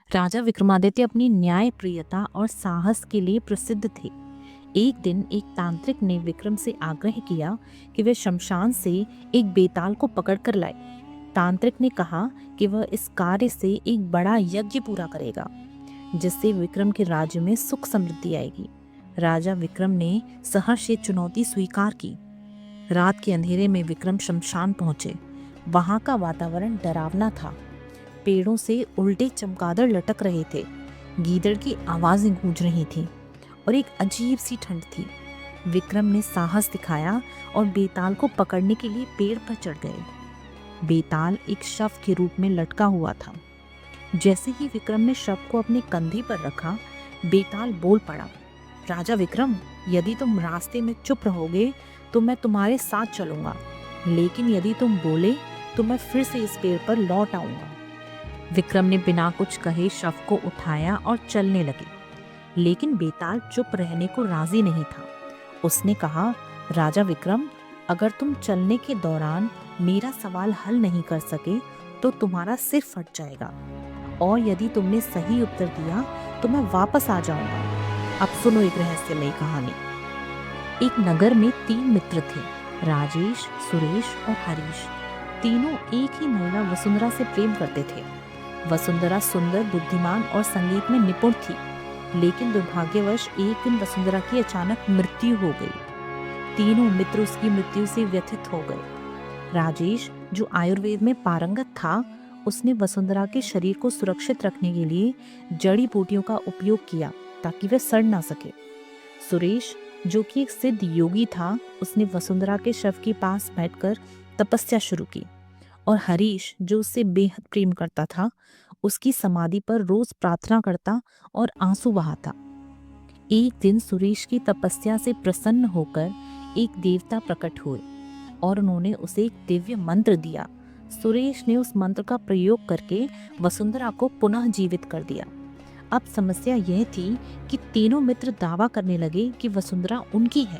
राजा विक्रमादित्य अपनी न्यायप्रियता और साहस के लिए प्रसिद्ध थे। एक दिन एक तांत्रिक ने विक्रम से आग्रह किया कि वे शमशान से एक बेताल को पकड़कर लाए। तांत्रिक ने कहा कि वह इस कार्य से एक बड़ा यज्ञ पूरा करेगा, जिससे विक्रम के राज्य में सुख समृद्धि आएगी। राजा विक्रम ने सहर्ष ये चुनौती स्वीकार की। रात के अंधेरे में विक्रम शमशान पहुंचे। वहां का वातावरण डरावना था। पेड़ों से उल्टे चमगादड़ लटक रहे थे, गीदड़ की आवाजें गूंज रही थीं और एक अजीब सी ठंड थी। विक्रम ने साहस दिखाया और बेताल को पकड़ने के लिए पेड़ पर चढ़ गए। बेताल एक शव के रूप में लटका हुआ था। जैसे ही विक्रम ने शव को अपने कंधे पर रखा, बेताल बोल पड़ा, राजा विक्रम, यदि तुम रास्ते में चुप रहोगे तो मैं तुम्हारे साथ चलूंगा, लेकिन यदि तुम बोले तो मैं फिर से इस पेड़ पर लौट आऊंगा। विक्रम ने बिना कुछ कहे शव को उठाया और चलने लगे, लेकिन बेताल चुप रहने को राजी नहीं था। उसने कहा, राजा विक्रम, अगर तुम चलने के दौरान मेरा सवाल हल नहीं कर सके तो तुम्हारा सिर फट जाएगा, और यदि तुमने सही उत्तर दिया तो मैं वापस आ जाऊंगा। अब सुनो एक रहस्यमयी कहानी। एक नगर में 3 मित्र थे, राजेश, सुरेश और हरीश। तीनों एक ही महिला वसुंधरा से प्रेम करते थे। वसुंधरा सुंदर, बुद्धिमान और संगीत में निपुण थी, लेकिन दुर्भाग्यवश एक दिन वसुंधरा की अचानक मृत्यु हो गई। तीनों मित्र उसकी मृत्यु से व्यथित हो गए। राजेश, जो आयुर्वेद में पारंगत था, उसने वसुंधरा के शरीर को सुरक्षित रखने के लिए जड़ी बूटियों का उपयोग किया ताकि वह सड़ ना सके। सुरेश, जो कि एक सिद्ध योगी था, उसने वसुंधरा के शव के पास बैठकर तपस्या शुरू की। और हरीश, जो उससे बेहद प्रेम करता था, उसकी समाधि पर रोज प्रार्थना करता और आंसू बहाता। एक दिन सुरेश की तपस्या से प्रसन्न होकर एक देवता प्रकट हुए और उन्होंने उसे एक दिव्य मंत्र दिया। सुरेश ने उस मंत्र का प्रयोग करके वसुंधरा को पुनः जीवित कर दिया। अब समस्या यह थी कि तीनों मित्र दावा करने लगे कि वसुंधरा उनकी है।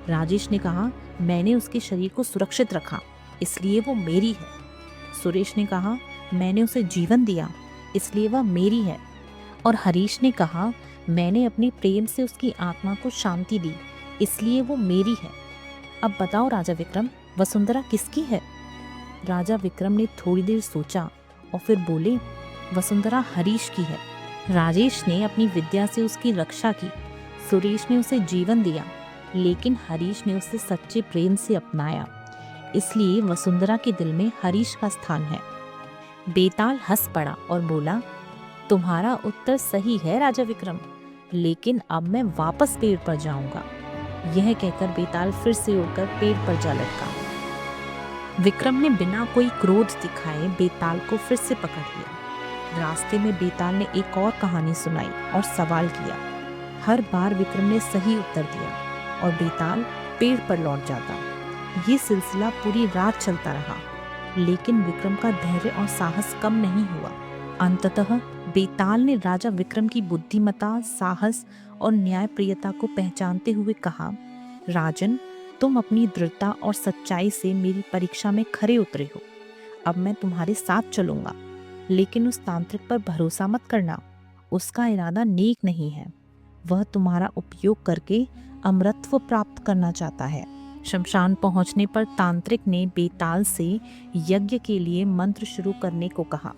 राजेश ने कहा, मैंने उसके शरीर को सुरक्षित रखा, इसलिए वो मेरी है। सुरेश ने कहा, मैंने उसे जीवन दिया, इसलिए वह मेरी है। और हरीश ने कहा, मैंने अपने प्रेम से उसकी आत्मा को शांति दी, इसलिए वो मेरी है। अब बताओ राजा विक्रम, वसुंधरा किसकी है? राजा विक्रम ने थोड़ी देर सोचा और फिर बोले, वसुंधरा हरीश की है। राजेश ने अपनी विद्या से उसकी रक्षा की, सुरेश ने उसे जीवन दिया, लेकिन हरीश ने उसे सच्चे प्रेम से अपनाया, इसलिए वसुंधरा के दिल में हरीश का स्थान है। बेताल हंस पड़ा और बोला, तुम्हारा उत्तर सही है राजा विक्रम, लेकिन अब मैं वापस पेड़ पर जाऊंगा। यह कहकर बेताल फिर से उड़कर पेड़ पर जा लटका। विक्रम ने बिना कोई क्रोध दिखाए बेताल को फिर से पकड़ लिया। रास्ते में बेताल ने एक और कहानी सुनाई और सवाल किया। हर बार विक्रम ने सही उत्तर दिया और बेताल पेड़ पर लौट जाता। ये सिलसिला पूरी रात चलता रहा, लेकिन विक्रम का धैर्य और साहस कम नहीं हुआ। अंततः बेताल ने राजा विक्रम की बुद्धिमत्ता, साहस और न्यायप्रियता को पहचानते हुए कहा, राजन, तुम अपनी दृढ़ता और सच्चाई से मेरी परीक्षा में खरे उतरे हो। अब मैं तुम्हारे साथ चलूंगा, लेकिन उस तांत्रिक पर भरोसा मत करना। उसका इरादा नेक नहीं है। वह तुम्हारा उपयोग करके अमरत्व प्राप्त करना चाहता है। शमशान पहुंचने पर तांत्रिक ने बेताल से यज्ञ के लिए मंत्र शुरू करने को कहा,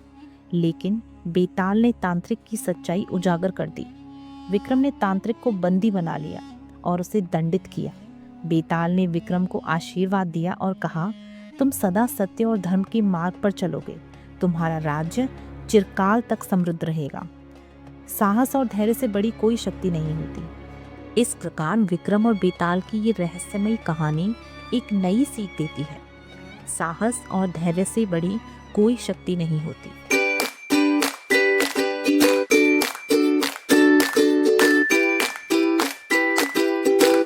लेकिन बेताल ने तांत्रिक की सच्चाई उजागर कर दी। विक्रम ने तांत्रिक को बंदी बना लिया और उसे दंडित किया। बेताल ने विक्रम को आशीर्वाद दिया और कहा, तुम सदा सत्य और धर्म के मार्ग पर चलोगे, तुम्हारा राज्य चिरकाल तक समृद्ध रहेगा। साहस और धैर्य से बड़ी कोई शक्ति नहीं होती। इस प्रकार विक्रम और बेताल की ये रहस्यमयी कहानी एक नई सीख देती है। साहस और धैर्य से बड़ी कोई शक्ति नहीं होती।